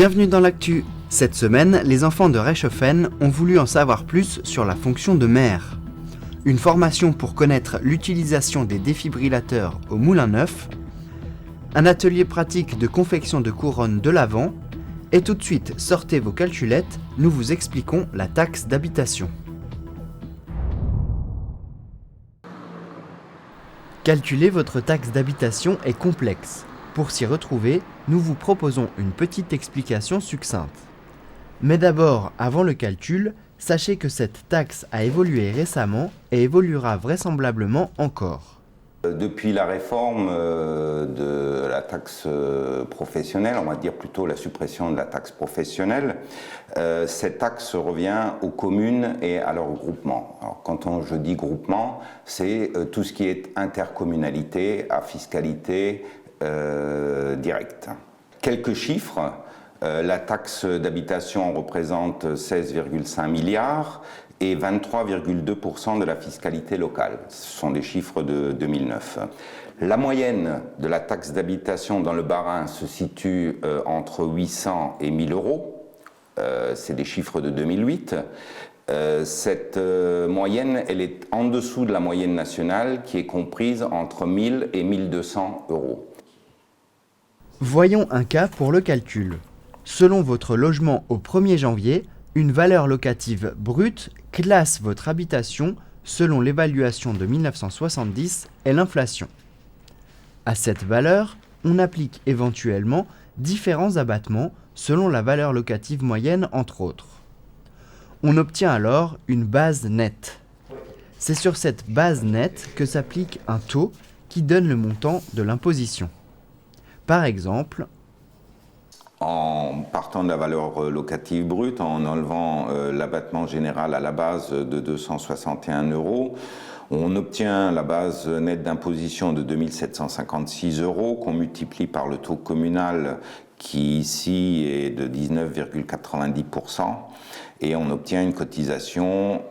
Bienvenue dans l'actu. Cette semaine, les enfants de Reichshoffen ont voulu en savoir plus sur la fonction de mère. Une formation pour connaître l'utilisation des défibrillateurs au Moulin Neuf, un atelier pratique de confection de couronnes de l'Avent, et tout de suite, sortez vos calculettes, nous vous expliquons la taxe d'habitation. Calculer votre taxe d'habitation est complexe. Pour s'y retrouver, nous vous proposons une petite explication succincte. Mais d'abord, avant le calcul, sachez que cette taxe a évolué récemment et évoluera vraisemblablement encore. Depuis la réforme de la taxe professionnelle, on va dire plutôt la suppression de la taxe professionnelle, cette taxe revient aux communes et à leurs groupements. Alors, je dis groupement, c'est tout ce qui est intercommunalité à fiscalité directe. Quelques chiffres. La taxe d'habitation représente 16,5 milliards et 23,2% de la fiscalité locale. Ce sont des chiffres de 2009. La moyenne de la taxe d'habitation dans le Bas-Rhin se situe entre 800 et 1000 euros. C'est des chiffres de 2008. Cette moyenne, elle est en dessous de la moyenne nationale qui est comprise entre 1000 et 1200 euros. Voyons un cas pour le calcul. Selon votre logement au 1er janvier, une valeur locative brute classe votre habitation selon l'évaluation de 1970 et l'inflation. À cette valeur, on applique éventuellement différents abattements selon la valeur locative moyenne entre autres. On obtient alors une base nette. C'est sur cette base nette que s'applique un taux qui donne le montant de l'imposition. Par exemple, en partant de la valeur locative brute, en enlevant l'abattement général à la base de 261 euros, on obtient la base nette d'imposition de 2756 euros qu'on multiplie par le taux communal qui ici est de 19,90% et on obtient une cotisation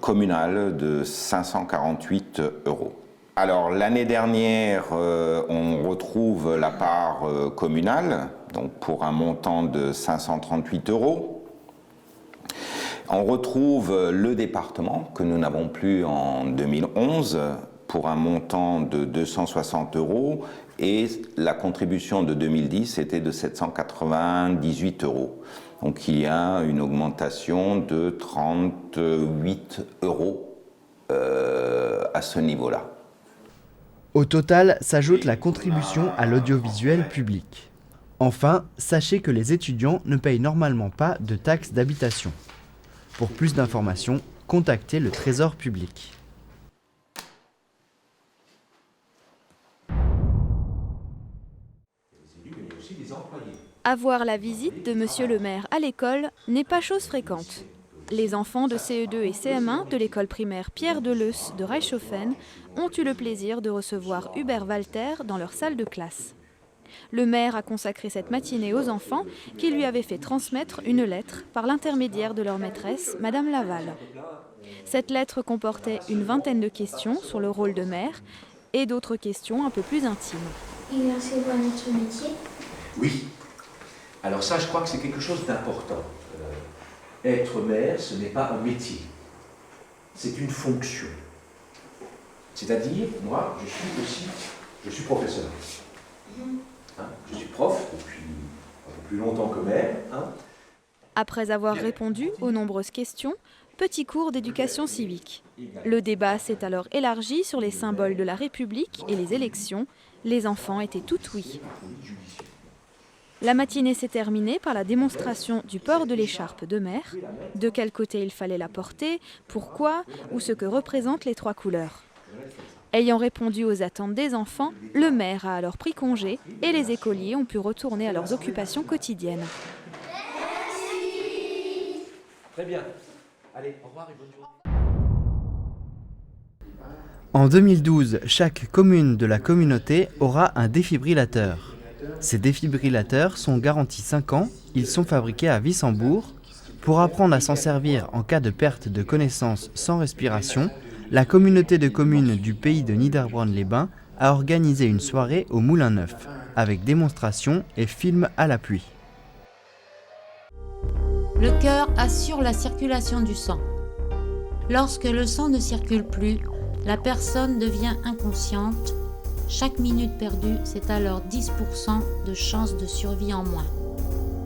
communale de 548 euros. Alors l'année dernière, on retrouve la part communale, donc pour un montant de 538 euros. On retrouve le département, que nous n'avons plus en 2011, pour un montant de 260 euros, et la contribution de 2010 était de 798 euros. Donc il y a une augmentation de 38 euros à ce niveau-là. Au total, s'ajoute la contribution à l'audiovisuel public. Enfin, sachez que les étudiants ne payent normalement pas de taxe d'habitation. Pour plus d'informations, contactez le Trésor public. Avoir la visite de Monsieur le maire à l'école n'est pas chose fréquente. Les enfants de CE2 et CM1 de l'école primaire Pierre Deleusse de Reichshoffen ont eu le plaisir de recevoir Hubert Walter dans leur salle de classe. Le maire a consacré cette matinée aux enfants qui lui avaient fait transmettre une lettre par l'intermédiaire de leur maîtresse, Madame Laval. Cette lettre comportait une vingtaine de questions sur le rôle de mère et d'autres questions un peu plus intimes. Exercez-vous un autre métier ? Oui. Alors ça, je crois que c'est quelque chose d'important. Être mère, ce n'est pas un métier, c'est une fonction. C'est-à-dire, moi, je suis professeur. Je suis prof depuis un peu plus longtemps que mère. Après avoir répondu aux nombreuses questions, petit cours d'éducation civique. Le débat s'est alors élargi sur les symboles de la République et les élections. Les enfants étaient tout oui. La matinée s'est terminée par la démonstration du port de l'écharpe de mère, de quel côté il fallait la porter, pourquoi ou ce que représentent les 3 couleurs. Ayant répondu aux attentes des enfants, le maire a alors pris congé et les écoliers ont pu retourner à leurs occupations quotidiennes. Merci. Très bien. Allez, au revoir et bonne journée. En 2012, chaque commune de la communauté aura un défibrillateur. Ces défibrillateurs sont garantis 5 ans, ils sont fabriqués à Wissembourg. Pour apprendre à s'en servir en cas de perte de connaissance sans respiration, la communauté de communes du pays de Niederbronn-les-Bains a organisé une soirée au Moulin Neuf. avec démonstration et film à l'appui. Le cœur assure la circulation du sang. Lorsque le sang ne circule plus, la personne devient inconsciente. Chaque minute perdue, c'est alors 10% de chance de survie en moins.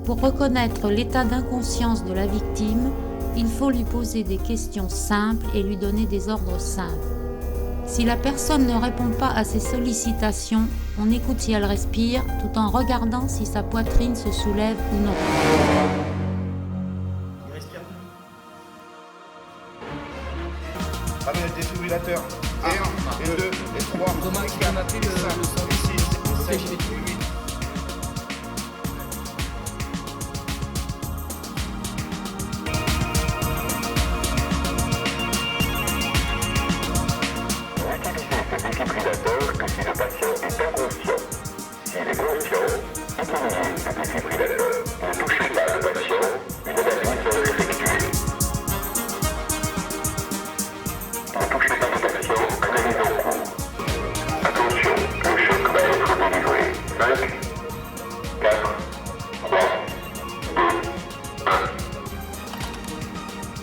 Pour reconnaître l'état d'inconscience de la victime, il faut lui poser des questions simples et lui donner des ordres simples. Si la personne ne répond pas à ces sollicitations, on écoute si elle respire, tout en regardant si sa poitrine se soulève ou non. Il respire. Ramène le défibrillateur. Et 1, et 2, et 3, Comment et est-ce 4, qu'on a fait et le 5, sang et 6, et 7, et 8.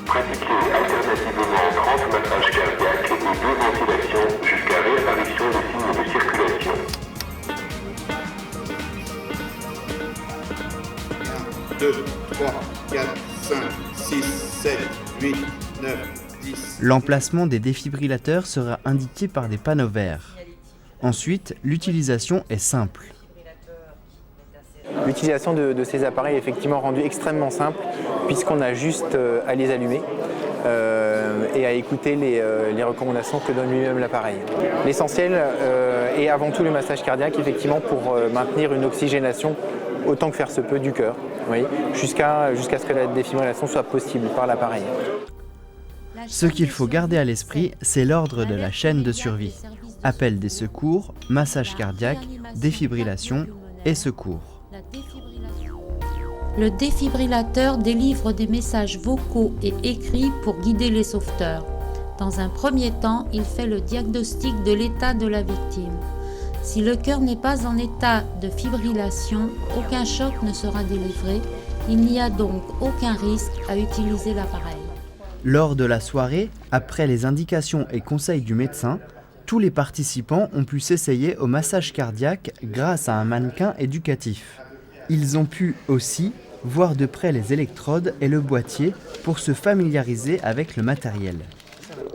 Pratiquez alternativement 30 massages cardiaques et 2 ventilations jusqu'à réapparition des signes de circulation. 1, 2, 3, 4, 5, 6, 7, 8, 9, 10. L'emplacement des défibrillateurs sera indiqué par des panneaux verts. Ensuite, l'utilisation est simple. L'utilisation de ces appareils est effectivement rendue extrêmement simple puisqu'on a juste à les allumer et à écouter les recommandations que donne lui-même l'appareil. L'essentiel est avant tout le massage cardiaque effectivement pour maintenir une oxygénation autant que faire se peut du cœur, oui, jusqu'à ce que la défibrillation soit possible par l'appareil. Ce qu'il faut garder à l'esprit, c'est l'ordre de la chaîne de survie. Appel des secours, massage cardiaque, défibrillation et secours. Le défibrillateur délivre des messages vocaux et écrits pour guider les sauveteurs. Dans un premier temps, il fait le diagnostic de l'état de la victime. Si le cœur n'est pas en état de fibrillation, aucun choc ne sera délivré. Il n'y a donc aucun risque à utiliser l'appareil. Lors de la soirée, après les indications et conseils du médecin, tous les participants ont pu s'essayer au massage cardiaque grâce à un mannequin éducatif. Ils ont pu aussi voir de près les électrodes et le boîtier pour se familiariser avec le matériel.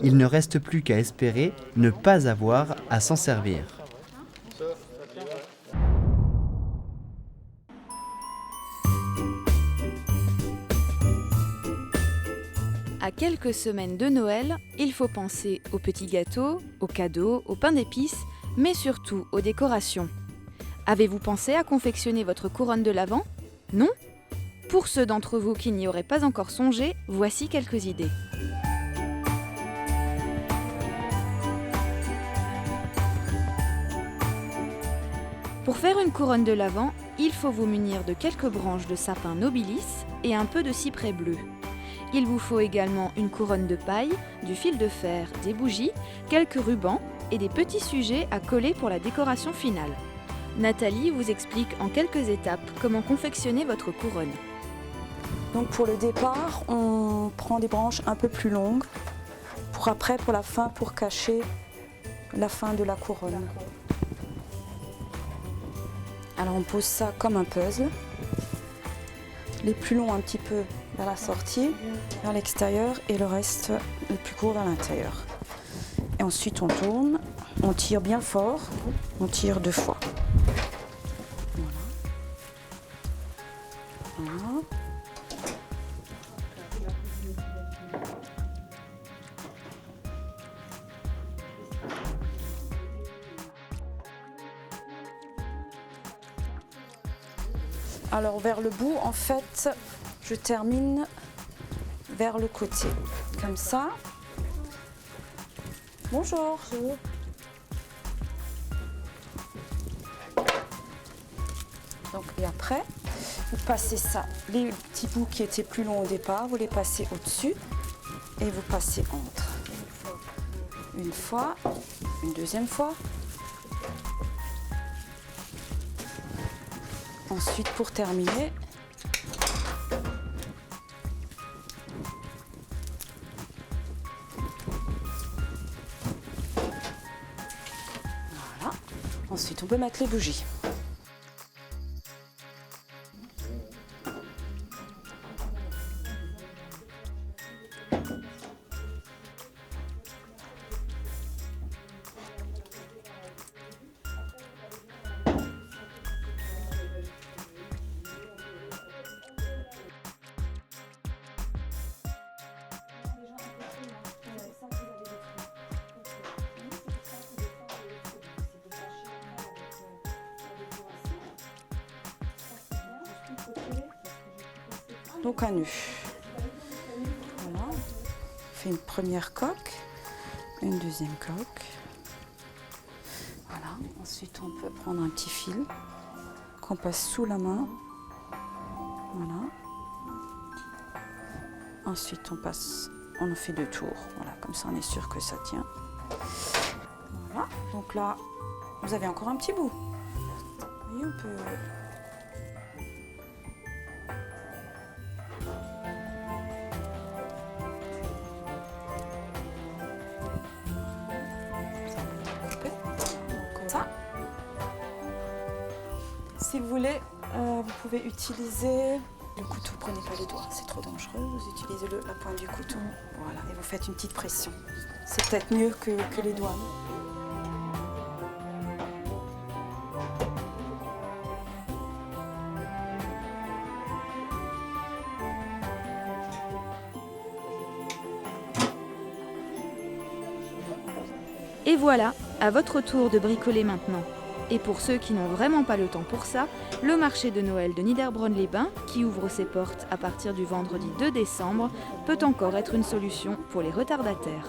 Il ne reste plus qu'à espérer ne pas avoir à s'en servir. À quelques semaines de Noël, il faut penser aux petits gâteaux, aux cadeaux, aux pains d'épices, mais surtout aux décorations. Avez-vous pensé à confectionner votre couronne de l'Avent ? Non ? Pour ceux d'entre vous qui n'y auraient pas encore songé, voici quelques idées. Pour faire une couronne de l'Avent, il faut vous munir de quelques branches de sapin nobilis et un peu de cyprès bleu. Il vous faut également une couronne de paille, du fil de fer, des bougies, quelques rubans et des petits sujets à coller pour la décoration finale. Nathalie vous explique en quelques étapes comment confectionner votre couronne. Donc pour le départ, on prend des branches un peu plus longues pour la fin, pour cacher la fin de la couronne. Alors on pose ça comme un puzzle. Les plus longs un petit peu vers la sortie, vers l'extérieur et le reste le plus court vers l'intérieur. Et ensuite on tourne, on tire bien fort, on tire 2 fois. Voilà. Alors vers le bout, en fait, je termine vers le côté, comme ça. Bonjour. Donc, et après, vous passez ça, les petits bouts qui étaient plus longs au départ, vous les passez au-dessus et vous passez entre. Une fois, une deuxième fois. Ensuite, pour terminer, voilà. Ensuite, on peut mettre les bougies. Donc un nœud. Voilà. On fait une première coque, une deuxième coque. Voilà. Ensuite, on peut prendre un petit fil qu'on passe sous la main. Voilà. Ensuite, on en fait 2 tours. Voilà, comme ça, on est sûr que ça tient. Voilà. Donc là, vous avez encore un petit bout. Vous voyez, on peut. Si vous voulez, vous pouvez utiliser le couteau. Prenez pas les doigts, c'est trop dangereux. Vous utilisez la pointe du couteau. Voilà, et vous faites une petite pression. C'est peut-être mieux que les doigts. Et voilà, à votre tour de bricoler maintenant. Et pour ceux qui n'ont vraiment pas le temps pour ça, le marché de Noël de Niederbronn-les-Bains, qui ouvre ses portes à partir du vendredi 2 décembre, peut encore être une solution pour les retardataires.